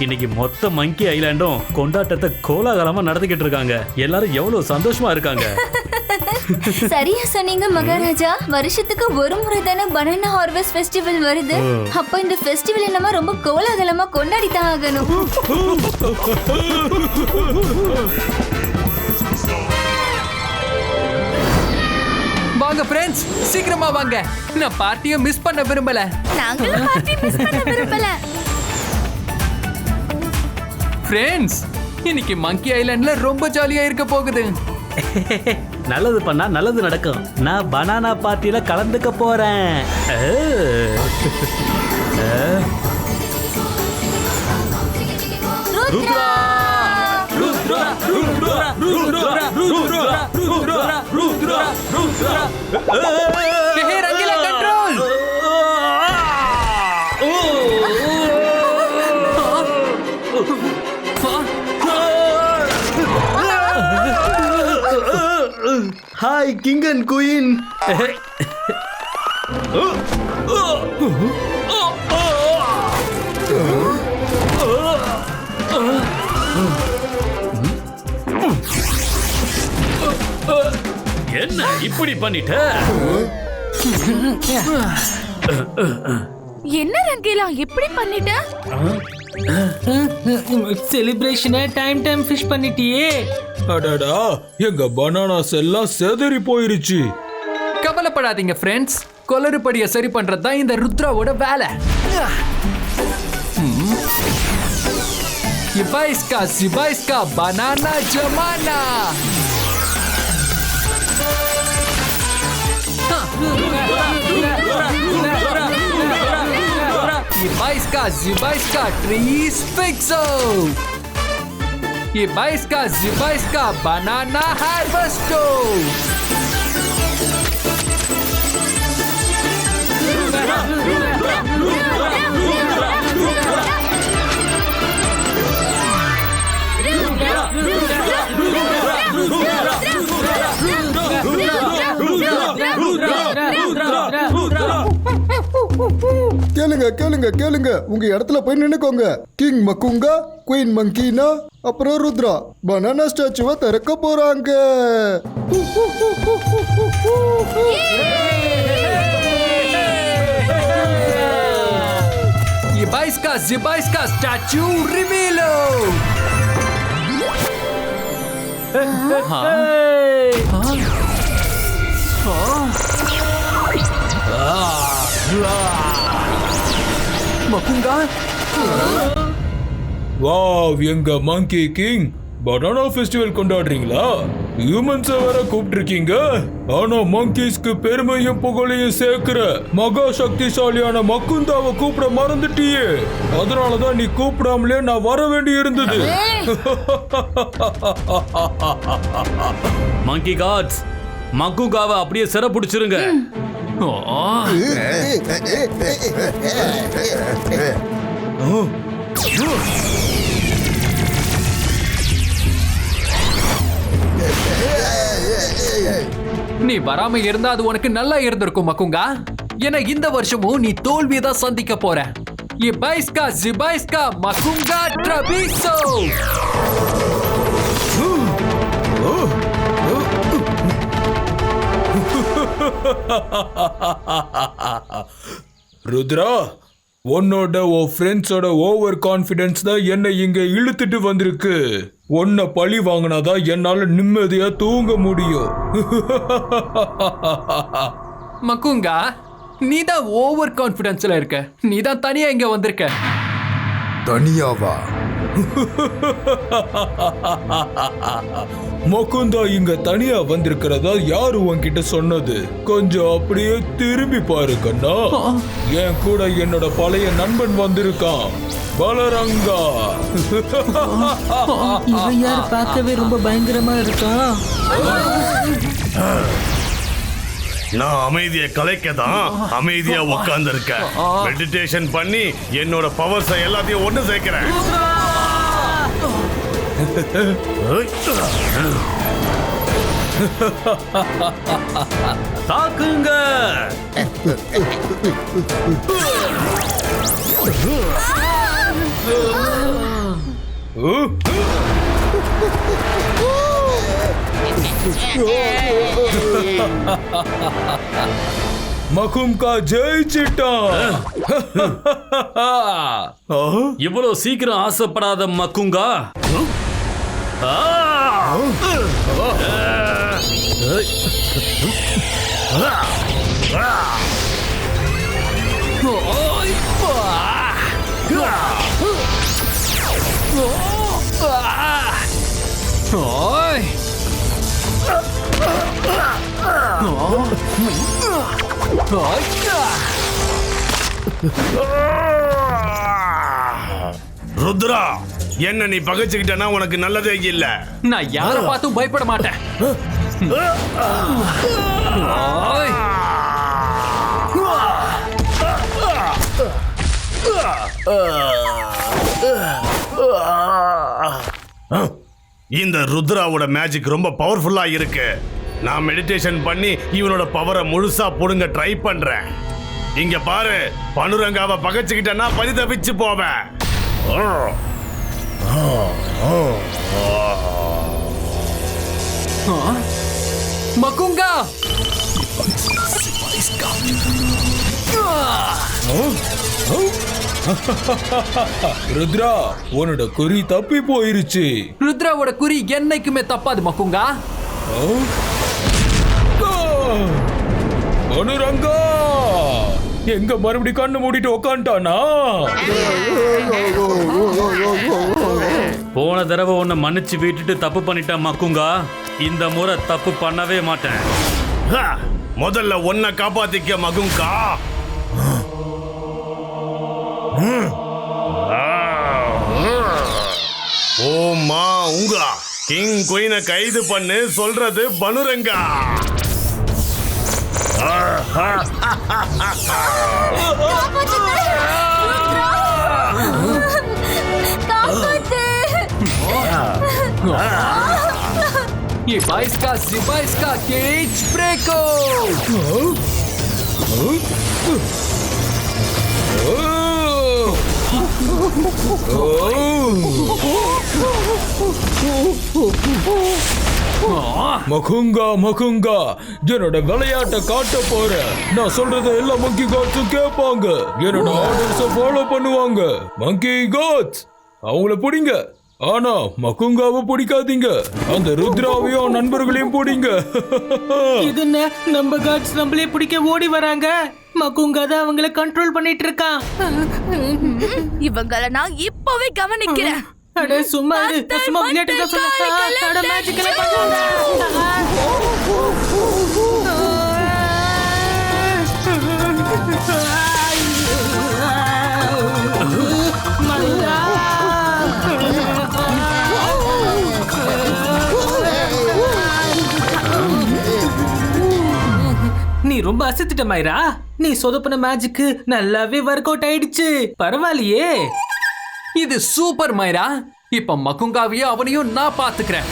இன்னைக்கு மொத்த மங்கி ஐலாண்டும் கொண்டாட்டத்தை கோலாகலமா நடத்திக்கிட்டு இருக்காங்க. எல்லாரும் எவ்வளவு சந்தோஷமா இருக்காங்க. சரியா சொன்னீங்க மகாராஜா. வருஷத்துக்கு ஒரு முறை தானே பனானா ஹார்வெஸ்ட் ஃபெஸ்டிவல் வருது. அப்ப இந்த ஃபெஸ்டிவல் நம்ம ரொம்ப கோலாகலமா கொண்டாடி தான் ஆகணும். வாங்க ஃப்ரெண்ட்ஸ், சீக்கிரமா வாங்க. நான் பார்ட்டியை மிஸ் பண்ண விரும்பல. நாங்களும் பார்ட்டி மிஸ் பண்ண விரும்பல. ஃப்ரெண்ட்ஸ், இன்னைக்கு மங்கி ஐலாண்ட்ல ரொம்ப ஜாலியா இருக்க போகுது. நல்லது பண்ணா நல்லது நடக்கும். நான் பனானா பார்ட்டியில கலந்துக்க போறேன். Rudra! Rangila control. Hi king and queen. என்ன இப்படி பண்ணிட்ட? என்ன ரங்கிலா இப்படி பண்ணிட்ட? செலிப்ரேஷனை டைம் ஃபிஷ் பண்ணிட்டியே. அடடா, எங்க பனானாஸ் எல்லாம் செதறி போயிருச்சு. கவலைப்படாதீங்க ஃப்ரெண்ட்ஸ், கொலறுபடியை சரி பண்றது தான் இந்த ருத்ராவோட வேலை. இபாய்ஸ்கா banana Zamana. Ibaiska trees fixo. Ibaiska banana harvesto. கேளுங்க கேளுங்க கேளுங்க, உங்க இடத்துல போய் நின்னுக்கோங்க. கிங் மக்குங்கா, குயின் மங்கீனா, அப்புறம் ருத்ரா பனானா ஸ்டாச்சுவை திறக்க போறாங்க. Ibaiska statue revealo. மக்குங்கா, வாவ், எங்க மங்கி கிங் பனானா ஃபெஸ்டிவல் கொண்டாடுறீங்களா? ஹியூமன்ஸை வேற கூப்பிட்டுருக்கீங்க. ஆனா மங்கீஸ்க்கு பெருமையும் புகழையும் சேர்க்கிற மகா சக்திசாலியான மக்குந்தாவை கூப்பிட மறந்துட்டியே. அதனாலதான் நீ கூப்பிடாமலே நான் வர வேண்டி இருந்தது. மங்கி காட்ஸ், மக்குங்காவை அப்படியே சிறை பிடிச்சிருங்க. நீ வராம இருந்தா அது உனக்கு நல்லா இருந்திருக்கும் மக்குங்கா. ஏன்னா இந்த வருஷமும் நீ தோல்வியதான் சந்திக்க போற. Ibaiska மக்குங்கா ட்ரபிசோ. ருத்ரா, உன்னோட ஃப்ரெண்ட்ஸோட ஓவர் கான்ஃபிடன்ஸ் தான் என்னை இங்க இழுத்துட்டு வந்திருக்கு. உன்னை பழி வாங்கினாதான் என்னால நிம்மதியா தூங்க முடியும். மக்குங்கா, நீ தான் ஓவர் கான்ஃபிடன்ஸ்ல இருக்க. நீ தான் தனியா இங்க வந்திருக்க. தனியாவா? மக்குந்தா இங்க தனியா வந்திருக்கிறதா யாரு உன்கிட்ட சொன்னது? கொஞ்சம் அப்படியே திரும்பி பாரு கண்ணா. என் கூட என்னோட பழைய நண்பன் வந்திருக்கான், பலரங்கா. இவன் யார்? பார்க்கவே ரொம்ப பயங்கரமா இருக்கான். நான் அமைதியை கலைக்க தான் அமைதியா உட்கார்ந்து இருக்கேன். மெடிடேஷன் பண்ணி என்னோட பவர்ஸை எல்லாத்தையும் ஒண்ணு சேர்க்கிறேன். தாக்குங்க. மகும்கா ஜெயிச்சிட்டான். இவ்வளவு சீக்கிரம் ஆசைப்படாத மக்குங்கா. ருத்ரா, என்ன நீ பகைச்சுக்கிட்டனா உனக்கு நல்லதே இல்ல. நான் யாரை பார்த்தும் பயப்பட மாட்டேன். இந்த ருத்ராவோட மேஜிக் ரொம்ப பவர்ஃபுல்லா இருக்கு. நான் மெடிடேஷன் பண்ணி இவனோட பவரை முழுசா புடுங்க ட்ரை பண்றேன். இங்க பாரு, பனுரங்காவை பகைச்சுக்கிட்டனா பரிதவிச்சு போவேன். மக்குங்கா, ருத்ரா, உன்னோட குறி தப்பி போயிருச்சு. ருத்ராவோட குறி என்னைக்குமே தப்பாது மக்குங்கா. பனுரங்கா எங்க மறுபடியும் கண்ணு மூடிட்டு உக்காண்டானா? போன தடவை உன்னை மன்னிச்சு விட்டுட்டு தப்பு பண்ணிட்டேன் மக்குங்கா. இந்த முறை தப்பு பண்ணவே மாட்டேன். முதல்ல உன்னை காப்பாத்திக்க மகுங்கா. ஓமா உங்கா கிங் குயினை கைது பண்ணு சொல்றது பனுரங்கா. ये 22 का Z22 का केज ब्रेको. மகுங்கா மகுங்கா, என்னோட விளையாட்டை காட்ட போற. நான் சொல்றத எல்லா மங்கி காட்ஸும் கேட்பாங்க. என்னோட ஆர்டர்ஸ ஃபாலோ பண்ணுவாங்க. மங்கி காட்ஸ் அவங்கள பிடிங்க, ஆனா மகுங்காவை பிடிக்காதீங்க. அந்த ருத்ராவையும் நண்பர்களையும் பிடிங்க. இது என்ன, நம்ம காட்ஸ் நம்மளே பிடிக்க ஓடி வராங்க. மக்குங்கா தான் அவங்கள கண்ட்ரோல் பண்ணிட்டு இருக்கான். இவங்கள நான் இப்பவே கவனிக்கிறேன். அட சும்மா இரு, சும்மா விளையாட்டு தான் சொன்னேன். அட மேஜிக்கல பண்ணுங்க. நீ ரொம்ப அசத்திட்ட மைரா. நீ சொதப்பின மேஜிக்கு நல்லாவே ஒர்க் அவுட் ஆயிடுச்சு. பரவாயில்லையே. இது சூப்பர் மைரா. இப்ப மக்குங்காவையும் அவனையும் நான் பாத்துக்கிறேன்.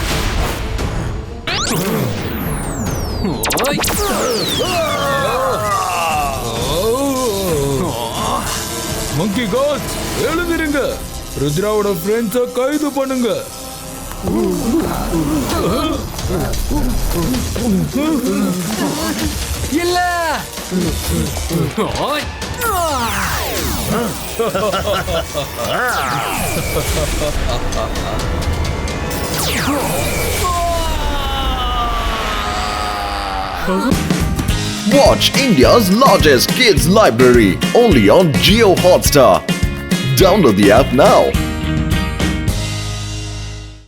மங்கி காட்ஸ் எழுந்திருங்க. ருத்ராவோட ஃப்ரெண்ட்ஸை கைது பண்ணுங்க. இல்ல. Watch India's largest kids library only on Jio Hotstar. Download the app now.